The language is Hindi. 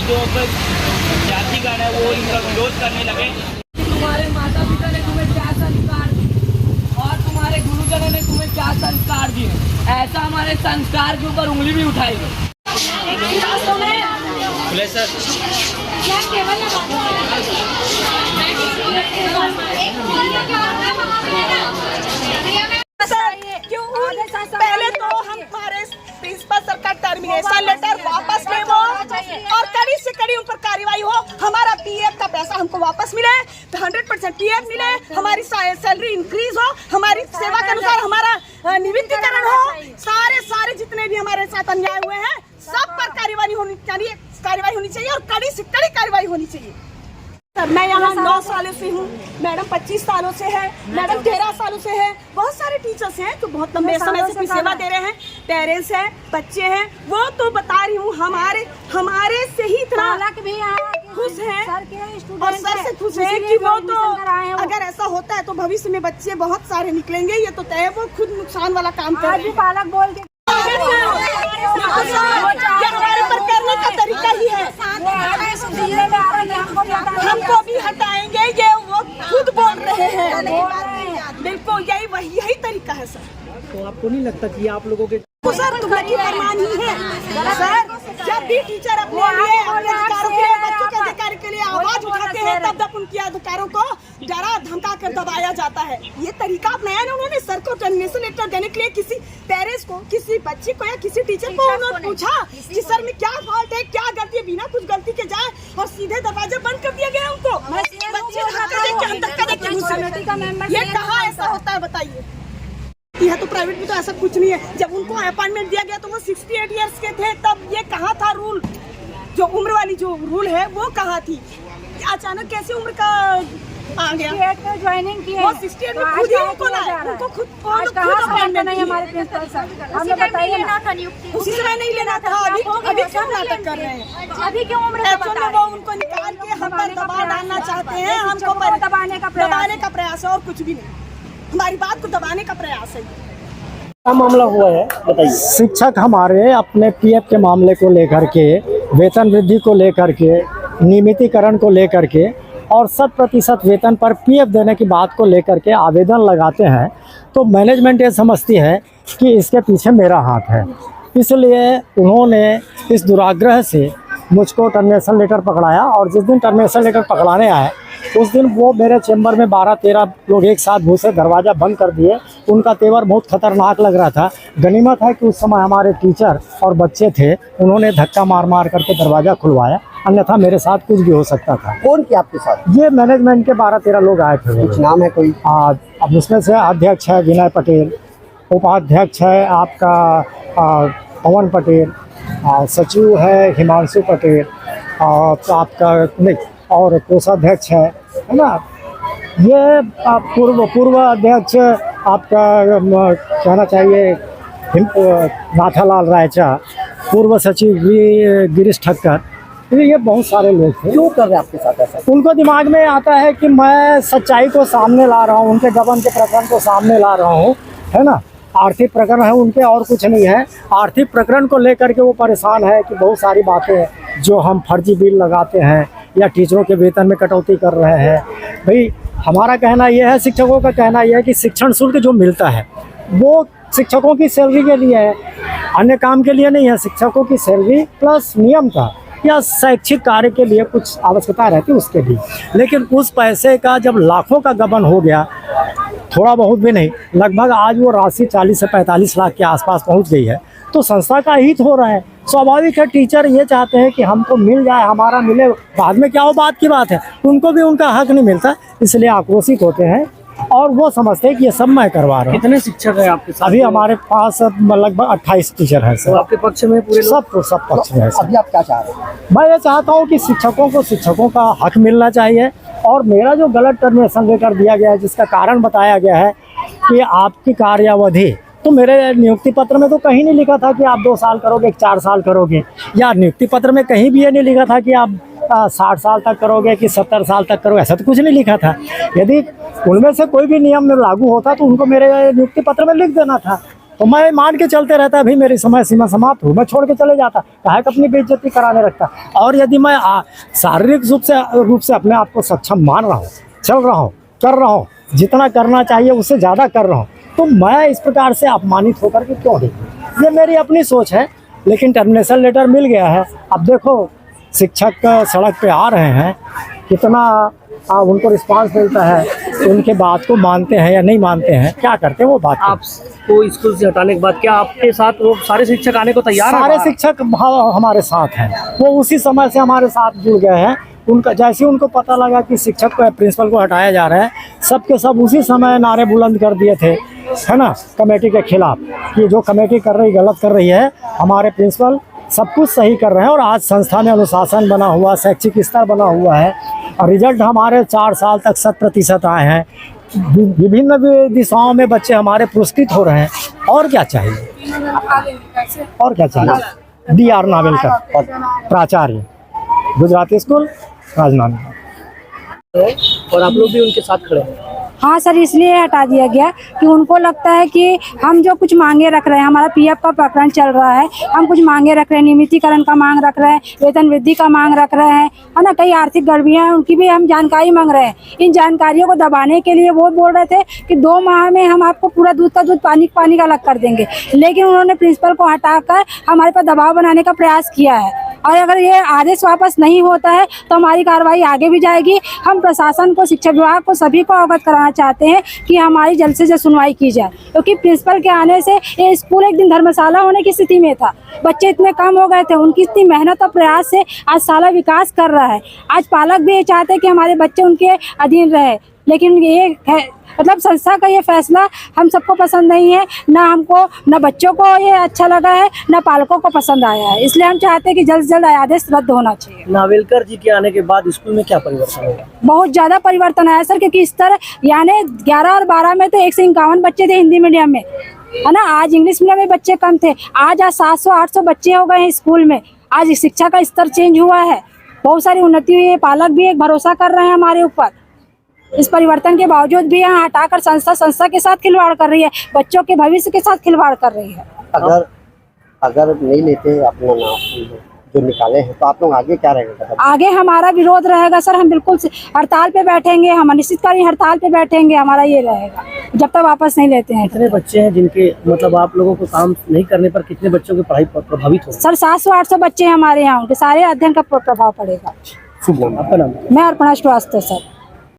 जो जातिगण है वो इनका विरोध करने लगे। तुम्हारे माता पिता ने तुम्हें क्या संस्कार दिए और तुम्हारे गुरुजनों ने तुम्हें क्या संस्कार दिए, ऐसा हमारे संस्कार के ऊपर उंगली भी उठाई गई। पहले तो हमारे प्रिंसिपल सर का टर्मिनेशन लेटर वापस ले वो और कड़ी से कड़ी उन पर कार्रवाई हो। हमारा पीएफ का पैसा हमको वापस मिले, 100% पीएफ मिले, हमारी सैलरी इंक्रीज हो, हमारी सेवा के अनुसार हमारा निवृत्तिकरण हो। सारे जितने भी हमारे साथ अन्याय हुए हैं सब पर कार्रवाई होनी चाहिए और कड़ी से कड़ी कार्रवाई होनी चाहिए। मैं यहाँ 9 सालों से हूँ, मैडम 25 सालों से है, मैडम 13 सालों से है। बहुत सारे टीचर्स हैं जो बहुत लंबे समय से सेवा दे रहे हैं, पेरेंट्स हैं, बच्चे हैं। वो तो बता रही हूँ हमारे से ही इतना खुश हैं और सर से खुश हैं कि वो तो अगर ऐसा होता है तो भविष्य में बच्चे बहुत सारे निकलेंगे, ये तो तय। वो खुद नुकसान वाला काम कर रहे हैं। पालक बोल के हमारे पर करने का तरीका ही है, हमको भी हटाएंगे, ये वो खुद बोल रहे हैं। बिल्कुल यही तरीका है सर। तो आपको नहीं लगता कि आप लोगों के सर तुम्हारी फरमान ही है सर? जब भी टीचर अपने लिए अपने अधिकारों के लिए, बच्चों के अधिकार के लिए आवाज उठाते हैं तब उनके अधिकारों को डरा धमका कर दबाया जाता है। ये तरीका अपनाया ना उन्होंने। सर को टर्मिनेशन लेटर देने के लिए किसी पेरेंट्स को, किसी बच्चे को या किसी टीचर को उन्होंने पूछा कि सर में क्या फॉल्ट है, क्या गलती है, बिना कुछ गलती के जाए और सीधे दरवाजा बंद कर दिया गया उनको। बच्चे ये कहाँ ऐसा होता है बताइए? यह तो प्राइवेट में तो ऐसा कुछ नहीं है। जब उनको अपॉइंटमेंट दिया गया तो वो 68 इयर्स के थे, तब ये कहाँ था रूल? जो उम्र वाली जो रूल है वो कहाँ थी? अचानक कैसे उम्र का आ गया? ज्वाइनिंग की है वो 68 में खुद ही उनको अपॉइंटमेंट नहीं। हमारे प्रिंसिपल सर हमें बताइए ना, उसी समय नहीं लेना था। अभी क्यों नाटक कर रहे हैं? अभी क्यों उम्र में वो उनको निकाल के हम पर दबाव डालना चाहते हैं। हमको दबाने का प्रयास है और कुछ भी नहीं। हमारी बात को दबाने का प्रयास है। क्या मामला हुआ है बताइए। शिक्षक हमारे अपने पीएफ के मामले को लेकर के, वेतन वृद्धि को लेकर के, नियमितीकरण को लेकर के और 100% वेतन पर पीएफ देने की बात को लेकर के आवेदन लगाते हैं, तो मैनेजमेंट ये समझती है कि इसके पीछे मेरा हाथ है। इसलिए उन्होंने इस दुराग्रह से मुझको टर्मिनेशन लेटर पकड़ाया और जिस दिन टर्मिनेशन लेटर पकड़ाने आए उस दिन वो मेरे चेंबर में 12-13 लोग एक साथ घुसे, दरवाज़ा बंद कर दिए। उनका तेवर बहुत खतरनाक लग रहा था। गनीमत है कि उस समय हमारे टीचर और बच्चे थे, उन्होंने धक्का मार करके दरवाज़ा खुलवाया, अन्यथा मेरे साथ कुछ भी हो सकता था। कौन किया आपके साथ? ये मैनेजमेंट के 12-13 लोग आए थे। कुछ नाम है कोई? अब उसमें से अध्यक्ष है विनय पटेल, उपाध्यक्ष है आपका पवन पटेल, सचिव है हिमांशु पटेल, आपका नहीं और कोषाध्यक्ष है ना। ये पूर्व अध्यक्ष आपका कहना चाहिए नाथालाल रायचा, पूर्व सचिव गिरीश ठक्कर। ये बहुत सारे लोग थे। क्यों कर रहे हैं आपके साथ ऐसा? उनको दिमाग में आता है कि मैं सच्चाई को सामने ला रहा हूँ, उनके गबन के प्रकरण को सामने ला रहा हूँ, है ना। आर्थिक प्रकरण है उनके और कुछ नहीं है। आर्थिक प्रकरण को लेकर के वो परेशान है कि बहुत सारी बातें जो हम फर्जी बिल लगाते हैं या टीचरों के वेतन में कटौती कर रहे हैं। भाई हमारा कहना यह है, शिक्षकों का कहना यह है कि शिक्षण शुल्क जो मिलता है वो शिक्षकों की सैलरी के लिए है, अन्य काम के लिए नहीं है। शिक्षकों की सैलरी प्लस नियम का या शैक्षिक कार्य के लिए कुछ आवश्यकता रहती है उसके लिए। लेकिन उस पैसे का जब लाखों का गबन हो गया, थोड़ा बहुत भी नहीं, लगभग आज वो राशि 40 से 45 लाख के आसपास पहुंच गई है, तो संस्था का हित हो रहा है। स्वाभाविक है, टीचर ये चाहते हैं कि हमको मिल जाए, हमारा मिले, बाद में क्या वो बात की बात है, उनको भी उनका हक नहीं मिलता, इसलिए आक्रोशित होते हैं और वो समझते हैं कि ये सब मैं करवा रहा हूँ। कितने शिक्षक हैं आपके साथ? अभी हमारे पास लगभग 28 टीचर हैं सर। तो आपके पक्ष में पूरे सब पक्ष में है सर। अभी आप क्या चाह रहे हैं? मैं ये चाहता हूँ कि शिक्षकों का हक मिलना चाहिए। और मेरा जो गलत टर्मिनेशन लेटर दिया गया है, जिसका कारण बताया गया है कि आपकी कार्यावधि, तो मेरे नियुक्ति पत्र में तो कहीं नहीं लिखा था कि आप 2 साल करोगे, 4 साल करोगे, या नियुक्ति पत्र में कहीं भी ये नहीं लिखा था कि आप 60 साल तक करोगे कि 70 साल तक करोगे, ऐसा तो कुछ नहीं लिखा था। यदि उनमें से कोई भी नियम में लागू होता तो उनको मेरे नियुक्ति पत्र में लिख देना था। तो मैं मान के चलते रहता, अभी मेरी समय सीमा समाप्त हुई, मैं छोड़ के चले जाता, काहे कि अपनी बेइज्जती कराने रखता। और यदि मैं शारीरिक रूप से अपने आप को सक्षम मान रहा हूँ, चल रहा हूँ, कर रहा हूँ, जितना करना चाहिए उससे ज़्यादा कर रहा हूँ, तो मैं इस प्रकार से अपमानित होकर के क्यों नहीं? ये मेरी अपनी सोच है। लेकिन टर्मिनेशन लेटर मिल गया है। अब देखो शिक्षक सड़क पे आ रहे हैं, कितना उनको रिस्पांस मिलता है, उनके बात को मानते हैं या नहीं मानते हैं, क्या करते हैं वो बात। आपको स्कूल से हटाने के बाद क्या आपके साथ वो सारे शिक्षक आने को तैयार हैं? सारे शिक्षक हमारे साथ हैं, वो उसी समय से हमारे साथ जुड़ गए हैं। उनका जैसे उनको पता लगा कि शिक्षक को प्रिंसिपल को हटाया जा रहा है, सबके सब उसी समय नारे बुलंद कर दिए थे, है ना, कमेटी के खिलाफ, कि जो कमेटी कर रही गलत कर रही है, हमारे प्रिंसिपल सब कुछ सही कर रहे हैं। और आज संस्था में अनुशासन बना हुआ, शैक्षिक स्तर बना हुआ है और रिजल्ट हमारे 4 साल तक 100% आए हैं। विभिन्न दिशाओं में बच्चे हमारे पुरस्कृत हो रहे हैं। और क्या चाहिए, और क्या चाहिए। DR नावेलकर, प्राचार्य, गुजराती स्कूल, राजनांदगांव। और आप लोग भी उनके साथ खड़े हैं? हाँ सर, इसलिए हटा दिया गया कि उनको लगता है कि हम जो कुछ मांगे रख रहे हैं, हमारा PF का प्रकरण चल रहा है, हम कुछ मांगे रख रहे हैं, नियमितीकरण का मांग रख रहे हैं, वेतन वृद्धि का मांग रख रहे हैं, है ना, कई आर्थिक गड़बड़ियाँ हैं उनकी भी हम जानकारी मांग रहे हैं। इन जानकारियों को दबाने के लिए वो बोल रहे थे कि 2 माह में हम आपको पूरा दूध का दूध, पानी का अलग कर देंगे। लेकिन उन्होंने प्रिंसिपल को हटाकर हमारे पर दबाव बनाने का प्रयास किया है। और अगर ये आदेश वापस नहीं होता है तो हमारी कार्रवाई आगे भी जाएगी। हम प्रशासन को, शिक्षा विभाग को, सभी को अवगत कराना चाहते हैं कि हमारी जल्द से जल्द सुनवाई की जाए, क्योंकि प्रिंसिपल के आने से ये स्कूल एक दिन धर्मशाला होने की स्थिति में था। बच्चे इतने कम हो गए थे, उनकी इतनी मेहनत और प्रयास से आज साला विकास कर रहा है। आज पालक भी ये चाहते हैं कि हमारे बच्चे उनके अधीन रहे, लेकिन ये मतलब संस्था का ये फैसला हम सबको पसंद नहीं है। ना हमको, ना बच्चों को ये अच्छा लगा है, ना पालकों को पसंद आया है। इसलिए हम चाहते हैं कि जल्द से जल्द आदेश रद्द होना चाहिए। नावेलकर जी के आने के बाद स्कूल में क्या परिवर्तन होगा? बहुत ज़्यादा परिवर्तन आया सर, क्योंकि स्तर यानी 11 और 12 में तो 151 बच्चे थे हिंदी मीडियम में, है ना। आज इंग्लिश मीडियम में बच्चे कम थे, आज 700-800 बच्चे हो गए हैं स्कूल में। आज शिक्षा का स्तर चेंज हुआ है, बहुत सारी उन्नति हुई है। पालक भी एक भरोसा कर रहे हैं हमारे ऊपर। इस परिवर्तन के बावजूद भी यहाँ हटाकर संस्था के साथ खिलवाड़ कर रही है, बच्चों के भविष्य के साथ खिलवाड़ कर रही है। अगर नहीं लेते अपना नाम जो निकाले हैं, तो आप लोग आगे क्या रहेगा? आगे हमारा विरोध रहेगा सर, हम बिल्कुल हड़ताल पे बैठेंगे, हम अनिश्चितकालीन हड़ताल पे बैठेंगे। हमारा ये रहेगा जब तक वापस नहीं लेते हैं। कितने बच्चे हैं जिनके मतलब आप लोगों को काम नहीं करने पर कितने बच्चों की पढ़ाई प्रभावित हो? सर 700-800 बच्चे हैं हमारे यहाँ, उनके सारे अध्ययन का प्रभाव पड़ेगा। शुभ नाम, आपका नाम? मैं अर्पणा श्रीवास्तव सर।